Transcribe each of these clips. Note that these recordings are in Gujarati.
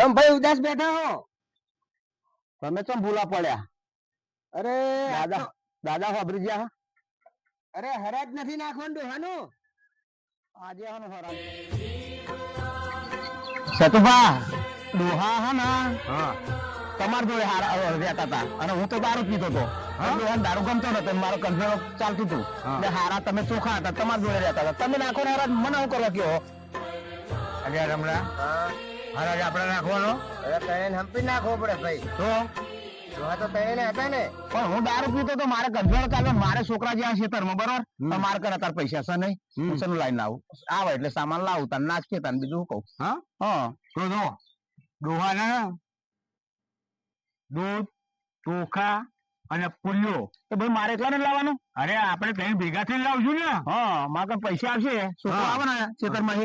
તમે ભાઈ ઉદાસ બેઠા હો? તમે ચમ ભૂલા પડ્યા? અરે દાદા દાદા વાપરી ગયા. અરે હરાજ નથી નાખવાનું ડોહાનું. આજે આનો હરાજ સતુભા ડોહા હા ને તમાર જોડે હારા રહેતા હતા અને હું તો દારૂ પીતો હતો. દારૂ ગમતો નતો, મારો કંઠેડો ચાલતું હતું. એટલે હારા તમે ચોખા હતા, તમારા જોડે રહેતા હતા. તમે નાખો ને હરાજ મને હું કરવા કયો? અરે રમણા, હરાજ આપણે નાખવાનો? અરે તને હંપી નાખવો પડે ભાઈ. તો તને હતા ને. પણ હું દારૂ પીતો તો મારે કંઠેડો ચાલે, મારે છોકરા જ્યાં ખેતરમાં બરોબર. મારે કરે તાર પૈસા છે નહીં, હું લાઈન આવું આવે એટલે સામાન લાવું તાર નાખીએ તાર બીજું કહું. હા તો જો ડોહાના દૂધ ચોખા અને પુલ્યો તો ભાઈ મારે એટલા ને લાવવાનું? અરે આપણે કઈ ભેગા થઈને લાવશું ને. હા મારે પૈસા આવશે, છોકરો આવે ને ખેતરમાં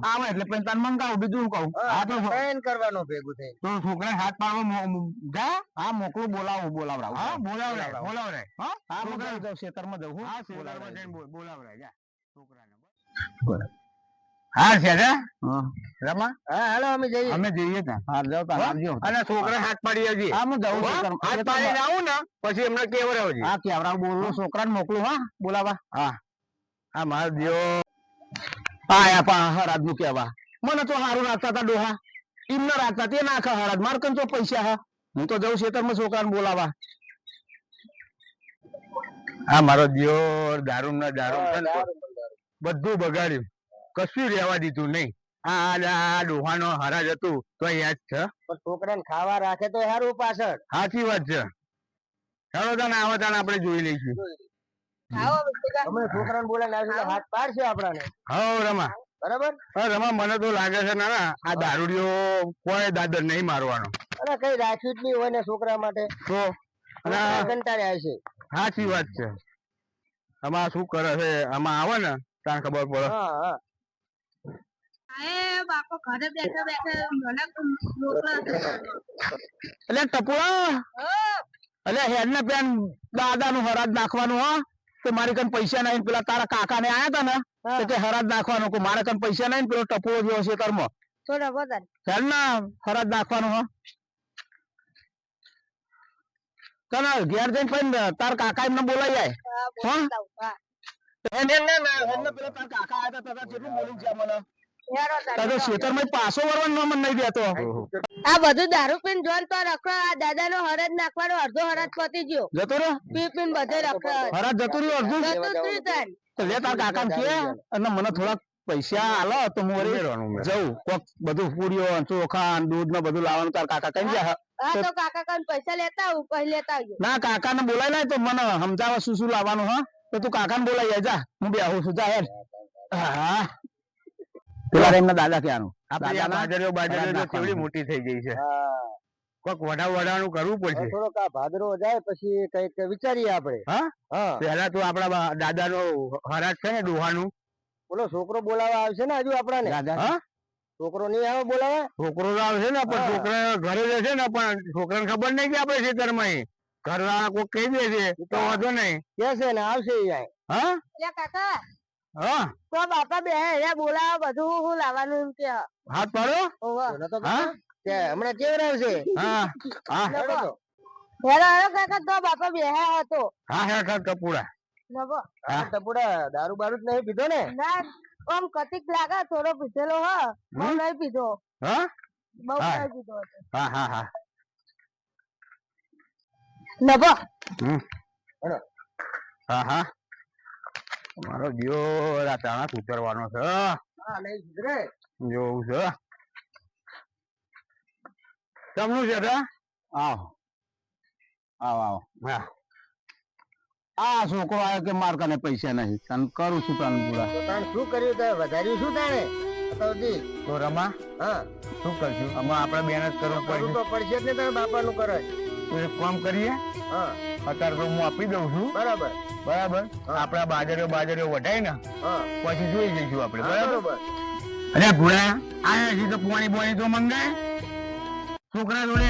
આવે એટલે પછી તાર મંગાવું બીજું કહું. હા તો કરવાનું ભેગું થઈ તો છોકરા હાથ પાડવા જા. હા મોકલું, બોલાવરાવું. હા બોલાવરાય. હા મોકલાવી દઉં, ખેતરમાં જવું. હા ખેતરમાં જઈને બોલાવરાય જા છોકરાને. હા છે રમા. હા હાલો અમે જઈએ. અમે જઈએ ત્યાં. હા જાવ તાર આવજો. અને છોકરા હાથ પાડી આવજે. હા હું જઉં છું. હાથ પાડીને આવું ને પછી એમને કેવરાવજે. હા કેવરાવ બોલું, છોકરાને મોકલું. હા બોલાવા. હા હા મારો દિયો આયા પા હરાજ નું કેવા. મને તો સારું રાખતા હતા ડોહા, એમને રાખતા તે નાખા હરાજ. માર કન તો પૈસા હા, હું તો જઉં ખેતરમાં છોકરાને બોલાવા. હા મારો દિયો દારૂ ના દારૂ બધું બગાડ્યું, કશું રહેવા દીધું નહીં. આ ડોહાનો હરાજ હતું તો યાદ છે. પણ છોકરાને ખાવા રાખે તો સારું પાછળ. સાચી વાત છે. ચાલો તાને આવા તાને આપણે જોઈ લઈશું. અમે છોકરાને બોલાવીને આવીશું હાથ પાડશે આપણાને. હા રમા બરાબર. હા રમા મને તો લાગે છે ના આ દારૂડિયો કોઈ દાદર નહીં મારવાનો. અરે કઈ રાખ્યું જ નહીં હોય ને છોકરા માટે તો કંટાળે આવશે. સાચી વાત છે. આમાં શું કરે છે, આમાં આવે ને ત્યાં ખબર પડે. બાપો ઘરે બેઠા બેઠા મને મોકલા એટલે ટપુડા એટલે હેડ ને પેન દાદા નું હરાજ નાખવાનું. હા તો મારી કન પૈસા નહીં. પેલા તારા કાકા ને આયા હતા ને કે હરાજ નાખવાનું, કે મારે કન પૈસા નહીં. પેલો ટપુડો જેવો છે કર્મ હેડ ને હરાજ નાખવાનું. હા ચાલ ઘેર જઈને પછી તાર કાકા એમને બોલાઈ જાય. પેલા તાર કાકા આયા હતા કેટલું બોલી છે મને. પાછો વરવાનું મન નહીં દેતો. આ બધું દારૂ પીને જોન તો રખડો. આ દાદા નો હરાજ નાખવાનો અડધો હરાજ પતી ગયો. જતો રે પી પીને બધે રખડો. હરાજ જતું રહ્યું અડધું. લે તાર કાકા કે અને મને થોડાક પૈસા આલો તો હું જઉં. કોક બધું પૂરીઓ ચોખા દૂધ ને બધું લાવવાનું તાર કાકા કઈ જાય. હા તો કાકા કન પૈસા લેતા આવું, પછી લેતા આવજો. ના કાકા ને બોલાય લાય તો મને સમજાવવા શું શું લાવવાનું. હા તો તું કાકા ને બોલાઈ જા, હું બે આવું છું. જા હેડ. હા પેલા એમના દાદા ક્યાંનું બાજરીઓ કેવડી મોટી થઈ ગઈ છે. કોક વડાવાનું કરવું પડશે. થોડોક આ ભાદરો જાય પછી કઈક વિચારીએ આપણે. હા પેલા તો આપડા દાદા નો હરાજ છે ને ડોહાનું. બોલો છોકરો બોલાવા આવશે ને હજુ આપડાને. હા છોકરો નહીં આવે બોલાવા. છોકરો તો આવશે ને પણ છોકરા ઘરે જશે ને, પણ છોકરાને ખબર નહીં કે આપડે ખેતરમાં ઘરવાળા કોઈ કહી દે છે તો વાંધો નહીં કે છે ને આવશે. હા કાકા હા તો બાપા બે બોલાવા બધું હું લાવવાનું એમ કે હાથ પાડો. હમણાં કેવું આવશે. હા હા કાકા તો બાપા બે હતો. હા હા ટપુડા ટપુડા દારૂ બારૂ જ નહીં પીધો ને? ના આમ કતિક લાગે થોડો પીધેલો હ, બહુ નહીં પીધો. હા બહુ નહીં પીધો. હા હા હા નભો હા હા મારો દિયો તાણા ઉતરવાનો છે. જોવું છે તમનું છે. આવો આવો આવો. હા આ છોકરો આવ્યો કે માર કને પૈસા નહીં, તને કરું છું તને પૂરા. શું કર્યું તે વધાર્યું શું તાણે તો રમા. હા શું કરશું આમાં આપણે મહેનત કરવું તો પડશે જ ને તારા બાપા નું કરે. તો એક કામ કરીએ. હા અત્યારે તો હું આપી દઉં છું. બરાબર બરાબર. આપડા બાજરીઓ વઢાય ને પછી જોઈ જઈશું આપડે. બરાબર. અરે ભૂડા આયા છે તો પાણી તો મંગાય છોકરા જોડે.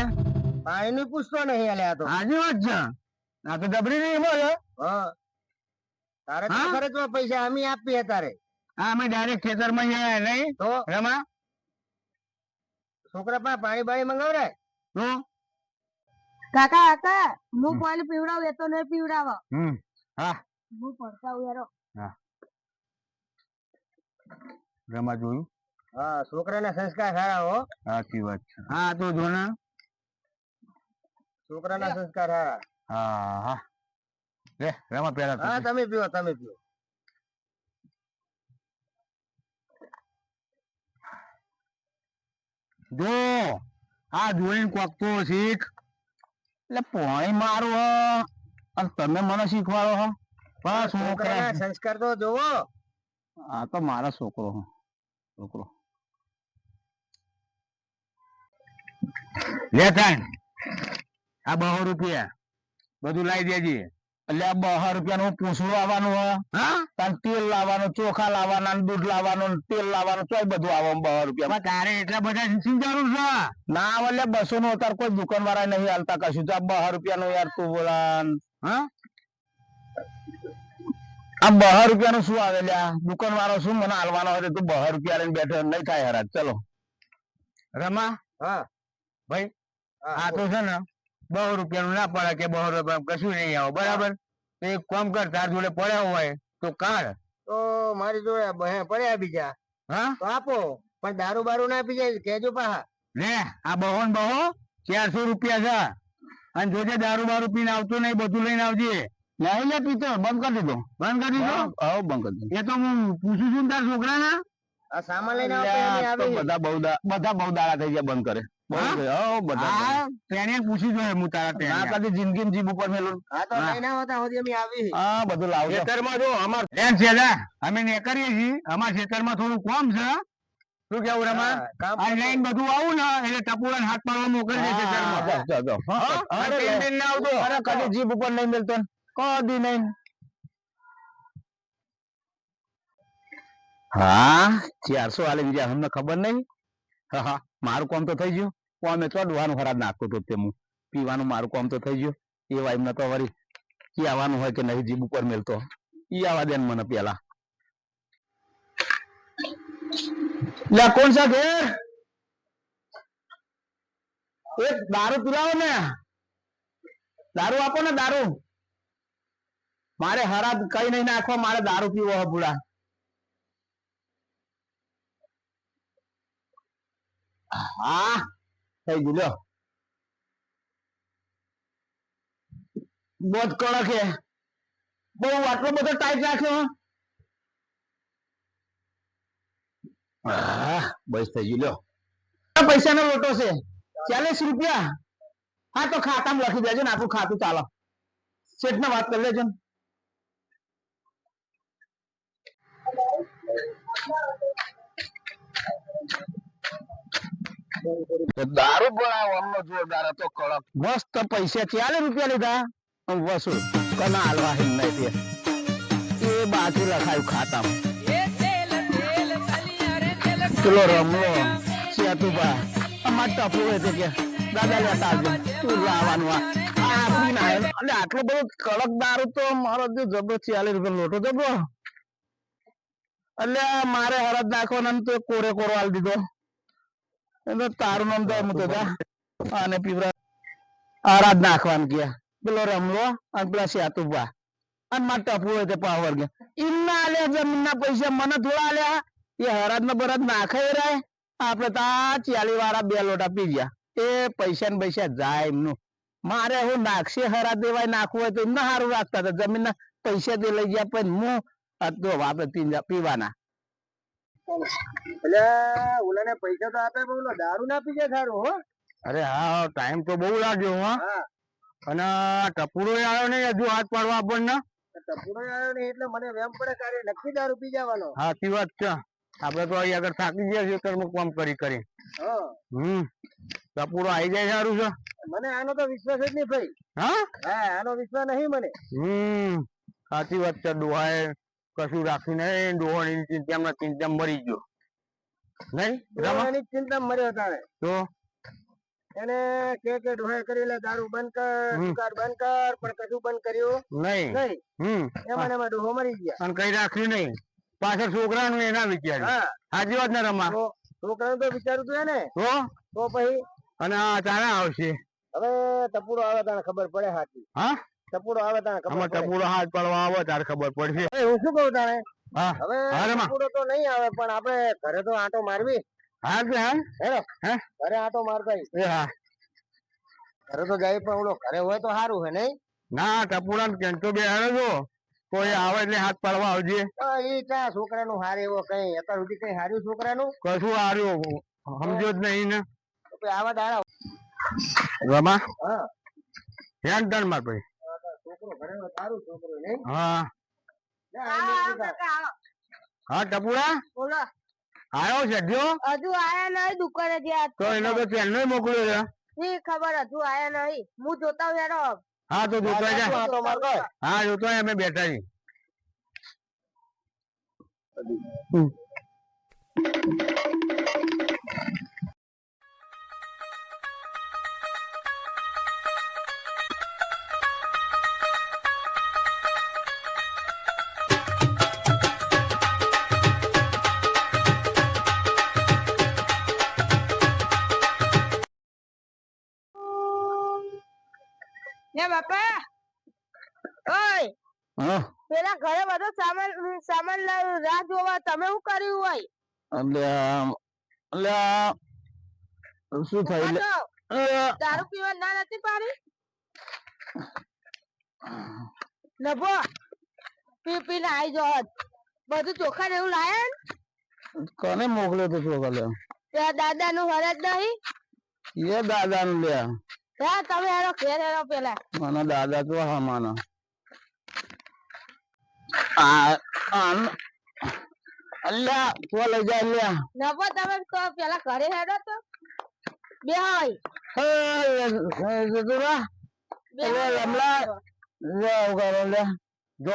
પાણી પૂછતો નહીં અલ્યા તો. હાજી વાત છે. આ તો જબરી નહીં બોલે. હા તારે તો ખર્ચવા પૈસા અમે આપીએ તારે. હા અમે ડાયરેક્ટ ખેતરમાં નહીં તો રમા છોકરા પાસે પાણી બાણી મંગાવરાય. હું કાકા કાકા હું પાણી પીવડાવું એ તો નહીં પીવડાવો. હા હું પડતા યારો. રમા જોયું. હા છોકરાના સંસ્કાર સારા હો. સાચી વાત છે. હા તો જો ને છોકરાના સંસ્કાર સારા. હા હા લે રમા પેલા હા તમે પીવો તમે પીવો. જો આ જોઈને કોક તો શીખ. એટલે પોણી મારું હ અને તમે મને શીખવાડો હો. બસ છોકરાના સંસ્કાર તો જોવો. આ તો મારા છોકરો હ છોકરો. લે તાણ આ 200 રૂપિયા બધું લાવી દેજે. એટલે આ 200 રૂપિયાનું પૂછડું આવવાનું હા તેલ લાવવાનું, ચોખા લાવવાના, દૂધ લાવવાનું, તેલ લાવવાનું, ચોય બધું આવે 200 રૂપિયા. તારે એટલા બધા શી જરૂર છે? ના એટલે 200 નું અત્યારે કોઈ દુકાન વાળા નહીં હાલતા કશું. તો 200 રૂપિયાનું યાર તું બોલાન હા આ 200 રૂપિયાનું શું આવે લ્યા? દુકાન વાળો શું મને હાલવાનો હોય તું 200 રૂપિયા લઈને બેઠો નહીં થાય હરાજ. ચલો રમા. હા ભાઈ આ તો છે ને 200 રૂપિયાનું ના પડે કે 200 રૂપિયા કશું નહીં આવે બરાબર. એક કામ કર તાર જોડે પડ્યા હોય તો કાઢ. તો મારી જોડે પડ્યા બીજા હા તો આપો પણ દારૂ બારૂ ના પી જાય કેજો પાહા. લે આ 400 રૂપિયા છે અને જોજે દારૂ બારૂ પીને આવતો નહીં. બધું લઈને આવજે. નહીં લે પીતો બંધ કરી દીધો. બંધ કરી દીધો. હા બંધ કરી દીધો. એ તો હું પૂછું છું તાર છોકરાના. આ સામાન લઈને આવતો બધા બહુ દાડા થઈ ગયા બંધ કરે. પૂછી જોઈએ હું તારા કદી જિંદગી જીભ ઉપર મેલું. બધું લાવ ખેતરમાં જો અમાર અમે નીકળીએ છીએ. અમારા ખેતરમાં થોડું કોમ છે. શું કેવું રમા? લઈને બધું આવું ને એટલે ટપુડા હાથ પાડવા મોકલી દે ખેતરમાં. કદી જીભ ઉપર નહીં મેલતો કદી નહીં. હા 400 આલે બીજા અમને ખબર નહીં. હા મારું કામ તો થઈ ગયું. અમે તો ડોહાનું ખરાબ નાખતો હતો તે હું પીવાનું મારું કામ તો થઈ ગયું. એવા એમને તો વળી ઈ આવવાનું હોય કે નહીં જીભ ઉપર મેલતો ઈ આવા દે મને પેલા. લે કોણ છે ઘેર? એક દારૂ પીલાવો ને. દારૂ આપો ને દારૂ. મારે હરાબ કઈ નહીં નાખવા. મારે દારૂ પીવો હે પૂરા. હા થઈ ગયું લ્યો. બહુ કડક હે. બહુ આટલો બધો ટાઈટ રાખ્યો. બસ થઈ ગયું લ્યો. પૈસા નો લોટો છે 40 રૂપિયા. હા તો ખાતામાં લખી દેજો ને આપણું ખાતું ચાલો. શેઠ ને વાત કરી લેજો ને. દારૂ બનાવો અમને જોરદાર હતો કડક મસ્ત. પૈસા 40 રૂપિયા લીધા વસૂલ કના હાલવા નહીં એ બાકી લખાયું ખાતામાં. પેલો રમલો સેતુભા અમાર ટપુ હતો કે દાદા લેતા આવજો તું લાવવાનું. એટલે આટલો બધો કડક દારૂ તો મારો જે જબરો 40 રૂપિયા લોટો જબરો. એટલે મારે હરદ નાખવાનો તો કોરે કોરો હાલ દીધો. તારું નામ તો અને પીવરા આરાધ નાખવાનું ગયા. પેલો રમલો અને પેલા સેતુભા અને માર ટપુ હોય તે પાવર ગયા. ઇમના આલ્યા જમીન ના પૈસા મને થોડા આલ્યા. એ હરાજ ને બરાજ નાખે રહે. આપડે તા 40 વાળા 2 લોટા પી ગયા. એ પૈસા ને પૈસા જાય એમનું. મારે હું નાખશે હરા દેવાય નાખવું હોય તો એમને સારું રાખતા હતા. જમીન ના પૈસા તે લઈ ગયા પછી હું તો આપડે પીવાના. એટલે ઓલાને પૈસા તો આપે બોલો દારૂ ના પી જાય સારું હો. અરે હા ટાઈમ તો બહુ લાગ્યો હા. અને ટપુડો આવ્યો નહીં હજુ હાથ પાડવા આપણને. ટપુડો આવ્યો નહીં એટલે મને વેમ પડે કારે નક્કી દારૂ પી જવાનો. સાચી વાત છે. આપડે તો અહીં આગળ થાકી ગયા છીએ કર્મ કામ કરી કરી. ટપુડો આવી જાય સારું છે. મને આનો તો વિશ્વાસ જ નહીં ભાઈ. હા આનો વિશ્વાસ નહીં મને. સાચી વાત છે. ડોહાએ કશું રાખ્યું નહીં. ડોહાની ચિંતા મરી ગયો નહીં. ડોહાની ચિંતા મર્યો તારે તો એને કે ડોહે કરી લે દારૂ બંધ કર દુકાન બંધ કર પણ કશું બંધ કર્યું નહીં. એમાં ડોહો મરી ગયા અને કઈ રાખ્યું નહીં. પાછળ છોકરાનું એના વિચાર. સાચી વાત ને રમા? છોકરાનું તો વિચારું તું ને. તો પછી અને આ તારા આવશે હવે ટપુડો આવે તને ખબર પડે સાચી. હા ટપુડો આવે તને ખબર પડે. ટપુડો હાથ પડવા આવે તારે ખબર પડશે. હું શું કહું તારે હા હવે ટપુડો તો નહીં આવે પણ આપણે ઘરે તો આંટો મારવી. હા કે હા હેલો હા ઘરે આંટો મારતા એ હા ઘરે તો જાય પણ ઓલો ઘરે હોય તો સારું હે નહીં. ના ટપુડા ને કેન્ટો બે હારે જો કોઈ આવે એટલે હાથ પાડવા આવજે. એ ક્યાં છોકરાનું હારે એવો કઈ અત્યાર સુધી કઈ હાર્યું છોકરાનું કશું હાર્યું સમજો જ નહીં ને આવા દાડા રમા હા ધ્યાન તણ માં ભાઈ છોકરો ઘરે હોય સારું છોકરો નહીં. હા હા ટપુડા બોલો આવ્યો છે હજુ આયા નહીં દુકાને જ્યાં તો એનો તો પેલો મોકલ્યો છે. ની ખબર હજુ આયા નહીં હું જોતા હું યાર. હા તો જોતો હા જોતો અમે બેઠા છીએ. બાપા ઓય હા પેલા ઘરે બધો સામાન રાહ જોવા તમે શું કર્યું હોય? શું થયું દારૂ પીવા ના નથી પાડી નભો પી ને આઈ જો બધું ચોખા ને એવું લાયા કોને મોકલ્યો તો છોકરા દાદા નું હરજ નહીં એ દાદા નું લે હા તમે હેરો ઘેર હેરો પેલા મને દાદા તો હા માનો અલ્યા તું લઈ જા અલ્યા નભો તમે તો પેલા ઘરે હેડો તો બે હોય જો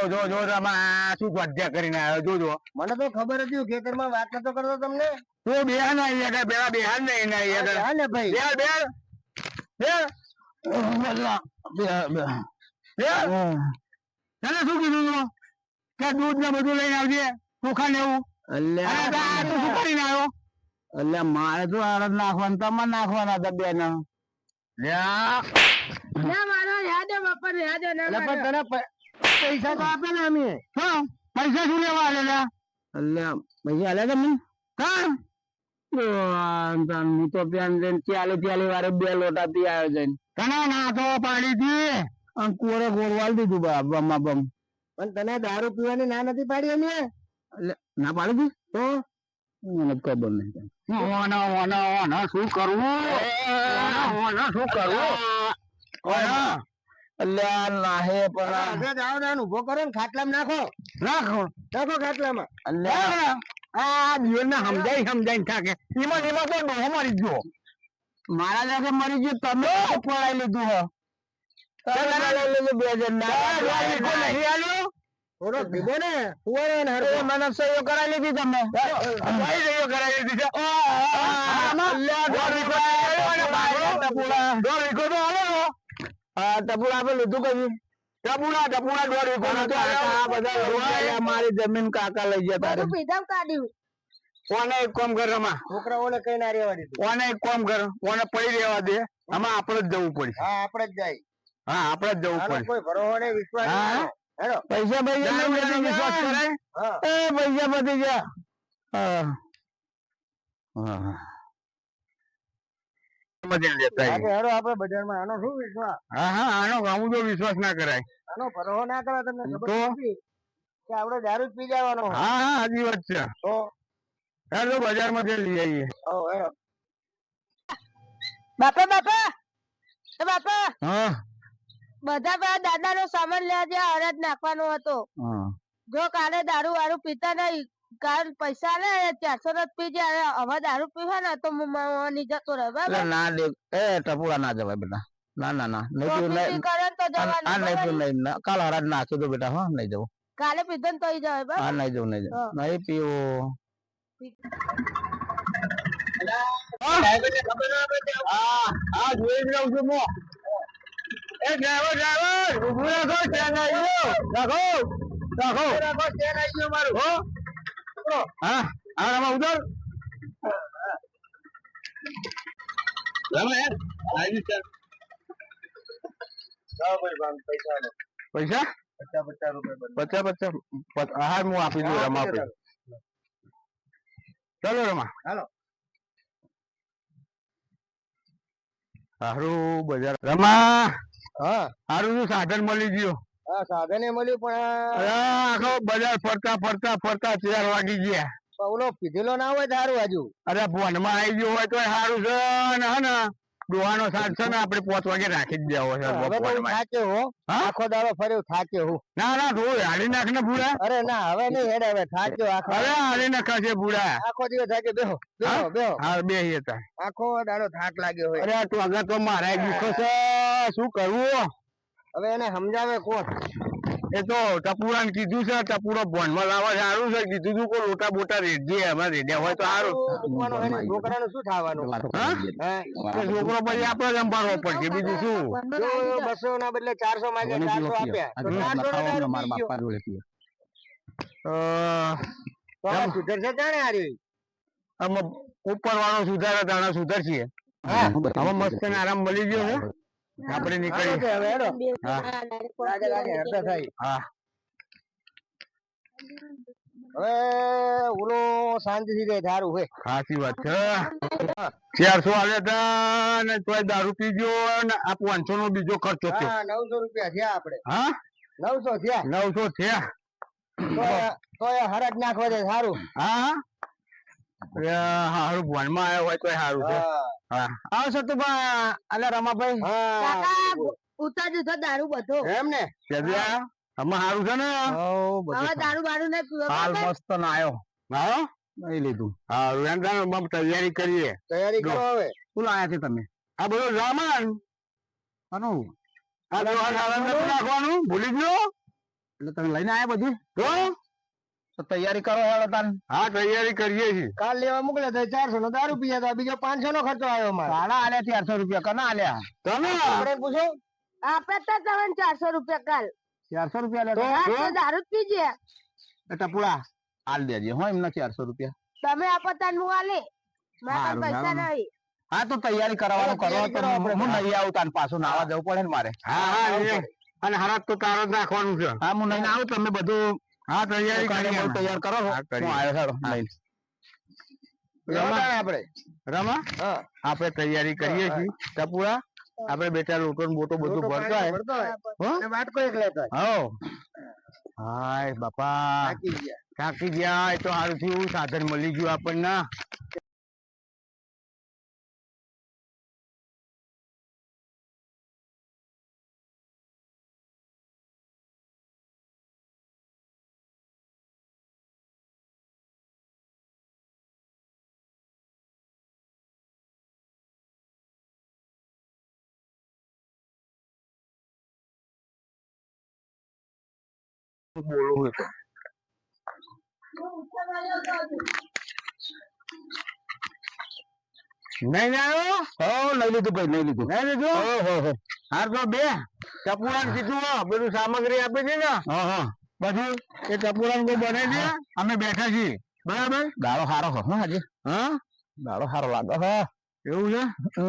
રમા શું સ્વાધ્યાય કરીને આવ્યો જોજો. મને તો ખબર હતી ખેતરમાં વાત નતો કરતો તમને. તું બેહાન આવી આગળ પેલા બેહાન નહીં હા ને ભાઈ તને શું કીધું તું કે દૂધ ને બધું લઈને આવજે ચોખા ને એવું. તું શું કરીને આવ્યો? એટલે મારે તો અડદ નાખવાનું તમારે નાખવાના હતા બે ના મારો યાદ બાપા યાદ તને પૈસા તો આપે ને અમે. હા પૈસા શું લેવા આલેલા? એટલે પૈસા આલે તમને હા હું તો ત્યાં જઈને ચાલી વારે 2 લોટા પી આવ્યો જઈને તને ના તો પાડી દી અને કોરે ગોળવાલ દીધું બમ પણ તને દારૂ પીવાની ના નથી પાડી અમે. એટલે ના પાડી દી તો મને ખબર નહીં શું કરવું શું કરવું અલ્યા નાહે પણ ઉભો કરો ને ખાટલામાં નાખો ખાટલામાં. આ દિયો ને સમજાઈ થાકે એમાં તો ડોહો મરી ગયો મારા જાગે મરી ગયો તમે પડાઈ લીધું હો મને સહીઓ કરાવી લીધી તમે ટપુડા આપે લીધું કઈ ટપુડા મારી જમીન કાકા લઈ ગયા તારે કોને એક કામ કર રમા છોકરાઓને કઈ ના રહેવા દીધું. કોને એક કામ કર કોને પડી રહેવા દે આમાં આપણે જ જવું પડશે. હા આપણે જ જાય. હા આપણે જ જવું પડશે. કોઈ ભરોસો નહીં વિશ્વાસ પૈસા વિશ્વાસ કરાય એ પૈસા પતી ગયા આપડે બજારમાં આનો શું વિશ્વાસ? આનો આવું તો વિશ્વાસ ના કરાય. આનો ભરોસો ના કરે તમને ખબર નથી કે આપડે દારૂ જ પી જવાનો. હા સાચી વાત છે. તો હેલો બજાર માંથી લઈ આવીએ. બાપા હા બધા દાદા નો સામાન લેવા જ્યાં અરજ નાખવાનો હતો. જો કાલે દારૂ વાળું પીતા નહીં કાલ પૈસા લે 400 જ પી જાય હવે દારૂ પીવા ને તો ની જતો રહે બરાબર ના દે એ ટપુડા ના જવાય બેટા ના નહીં કાલ હરાજ નાખ્યો તો બેટા હા નહીં જવું કાલે પીધો ને તો જવાય બરાબર. હા નહીં જવું નહીં પીવો જોઈ જ રહું છું હું. એ ડ્રાઈવર ઉભું રાખો સ્ટેન્ડ આવી ગયો રાખો સ્ટેન્ડ આવી ગયો મારું હો હા આમાં ઉધર પૈસા 50 હા હું આપી દઉં રમા ચાલો રમા હાલો સારું બજાર રમા હા સારું શું સાધન મળી ગયું હા સાધને મળ્યું પણ આખો બજાર ફરતા ફરતા ફરતા 4 વાગી ગયા ઓલો પીધેલો ના હોય દારૂ હજુ અરે ફોનમાં આવી ગયું હોય તો સારું છે ને હે ને ડોહાનો સાથ છે ને આપણે 5 વાગે રાખી જ દેવો છે થાક્યો હો આખો દાડો ફર્યો થાક્યો હું ના ના થોડું હાલી નાખ ને ભૂડા અરે ના હવે નહીં હેડે હવે થાક્યો આખો અરે હાલી નાખશે ભૂડા આખો દિવસ થાક્યો બેહો બેહો બેહો હા બેહી હતા આખો દાડો થાક લાગ્યો હોય અરે તું આગળ તો મારા દુખો છે શું કરવું હવે એને સમજાવે કોણ એ તો ટપુરા ને કીધું છે ટપુરો ભોનમાં લાવવા સારું છે કીધું તું કોઈ લોટા બોટા રેડજે અમારે રેડ્યા હોય તો સારું છોકરાનું શું થવાનું છોકરો પછી આપડે જ અંબારવો પડશે બીજું શું 200 ના બદલે 400 માંગ્યા 400 આપ્યા સુધરશે જાણે હારી આમાં ઉપર વાળો સુધારે તાણા સુધરશે હવે મસ્ત ને આરામ મળી ગયો છે આપણે નીકળી હવે ઓલો શાંતિ થી જાય દારૂ હોય સાચી વાત છે 400 આવ્યા હતા ને તોય દારૂ પી ગયો ને આ 500 નો બીજો ખર્ચો થયો 900 રૂપિયા થયા આપડે હા 900 થયા 900 થયા તો હરજ નાખવા દે સારું હા સારું ભણમાં આવ્યો હોય તો સારું છે હા આવશે તો અલ્યા રમાભાઈ ઉતાર દીધો દારૂ બધો એમ ને આમાં સારું છે ને હવે દારૂ બારૂ નહીં પીવો હાલ મસ્ત ના આવ્યો હા નહીં લીધું હા તૈયારી કરીએ તૈયારી કરો હવે શું લાયા છે તમે આ બધું સામાન આનું આ નાખવાનું ભૂલી ગયો એટલે તમે લઈને આવ્યા બધું તો તૈયારી કરો હેડો તાન હા તૈયારી કરીએ છીએ કાલ લેવા મોકલ્યા તો 400 નો દારૂ પીયા હતા બીજો 500 નો ખર્ચો આવ્યો મારે સાડા આલ્યા 400 રૂપિયા કના આલ્યા તમે આપણે પૂછો આપણે તો તમને 400 રૂપિયા કાલ 400 રૂપિયા તો દારૂ પીજે ટપુડા આલ દેજે હો એમના 400 રૂપિયા તમે આપો તાન હું આલે મારા પૈસા નહીં હા તો તૈયારી કરવાનું કરો હું નહીં આવું તાન પાછું નાવા જવું પડે ને મારે હા હા અને હરાત તો તારો જ નાખવાનું છે હા હું નહીં આવું તમે બધું હા તૈયારી કરી તૈયાર કરો હું આવ્યો સારો આપણે રમા આપણે તૈયારી કરીએ છીએ ટપુડા આપણે બેટા લોટો ને બોટો બધું ભરતા વાટકો એક લેતો હાય બાપા થાકી ગયા એ તો સારું થયું સાધન મળી ગયું આપણને બોલવું હતો નહીં આવ્યો હો લઈ લીધું ભાઈ લઈ લીધું હાર તો બે ટપુરા ને કીધું બધું સામગ્રી આપી છે ને બધું એ ટપુરા ને બનાવી દે અમે બેઠા છીએ બરાબર દાડો સારો હો આજે હા દાડો સારો લાગે હા એવું છે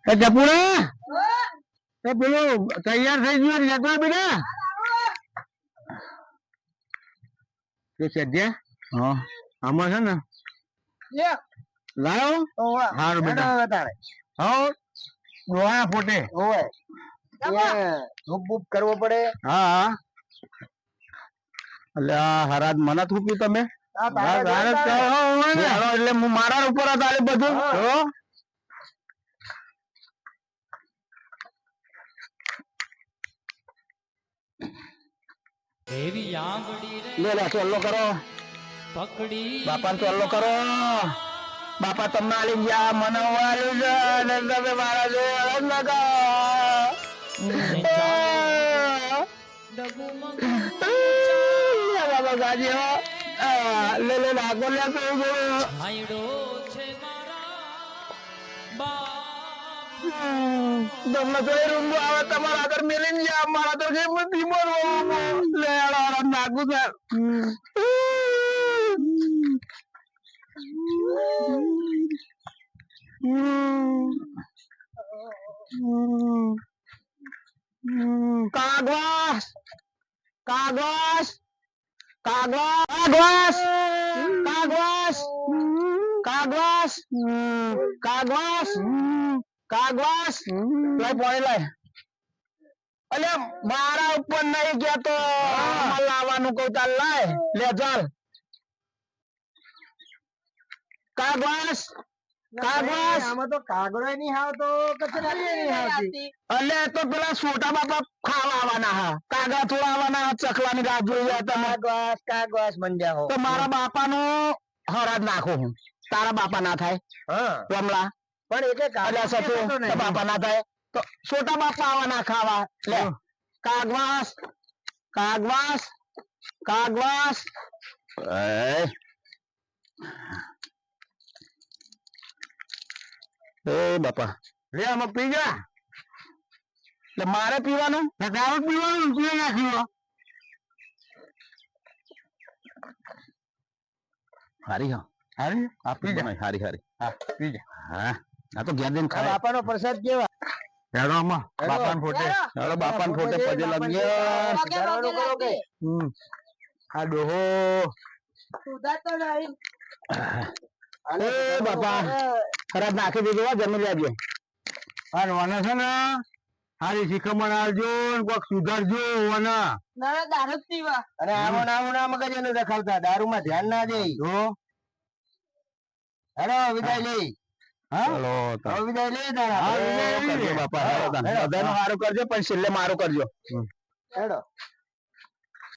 એ ટપુરા એ પેલું તૈયાર થઈ ગયું જતા બેટા કે સદ્યા હા આમાં છે ને લાવો હારું બેટા હા ડોહા ફોટે ઓય ધૂપ બૂપ કરવો પડે હા એટલે હરાજ મને થૂક્યું તમે એટલે હું મારા ઉપર હતા બધું લે ચોલ્લો કરો બાપા ચોલ્લો કરો બાપા તમને આલી ગયા મને વાળ્યું છે અને તમે મારા જોડે બાબા ગાજી હો લે લે નાખો લે તમને તો એ રૂમ આવે તમારા આગળ મેલીને ગયા મારા તો જે ધીમો લે નાખું છે કાગવાસ કાગવાસ કાગવાસ કાગવાસ કાગવાસ કાગવાસ કાગવાસ લાય પોણી લાય અલે મારા ઉપર નહીં કેતો લાવવાનું કહું ચાલ લાય લે ચાલ કાગવાસ કાગવાસ આમાં તો કાગડો નહીં આવતો કચરા નહીં આવતી અલે તો પેલા છોટા બાપા ખાવા આવવાના હા કાગડા થોડા આવવાના ચકલાની રાહ જોઈ રહ્યા તમે કાગવાસ કાગવાસ મંડ્યા હો તો મારા બાપાનું હરાજ નાખો હું તારા બાપા ના થાય હા કમલા પણ એટલે અલ્યા સતુ બાપા ના થાય તો છોટા બાપા આવવાના ખાવા લે કાગવાસ કાગવાસ કાગવાસ એ બાપા લે આમાં પી જા એટલે મારે પીવાનું દારૂ પીવાનું પી નાખ્યું હારી હા હારી આ પી જા હારી હારી હા પી જા હા આ તો ઘેર દઈને ખાય બાપાનો પ્રસાદ કેવા હેડો આમાં બાપાને ફોટે હેડો બાપાને ફોટે પગે લાગ્યો આ ડોહો સુધારતો નહીં એ બાપા ખરાબ નાખી દીધું હો જમી લેજો આ રોના છે ને હારી શીખમણ આવજો કોક સુધારજો ઓના ના દારૂ જ પીવા અને આવો ના મગજ એનું રખાવતા દારૂમાં ધ્યાન ના દે જો હેડો વિદાય લઈ હાલો હવે વિદાય લઈ તારા બાપા બધાનું સારું કરજો પણ છેલ્લે મારું કરજો હેડો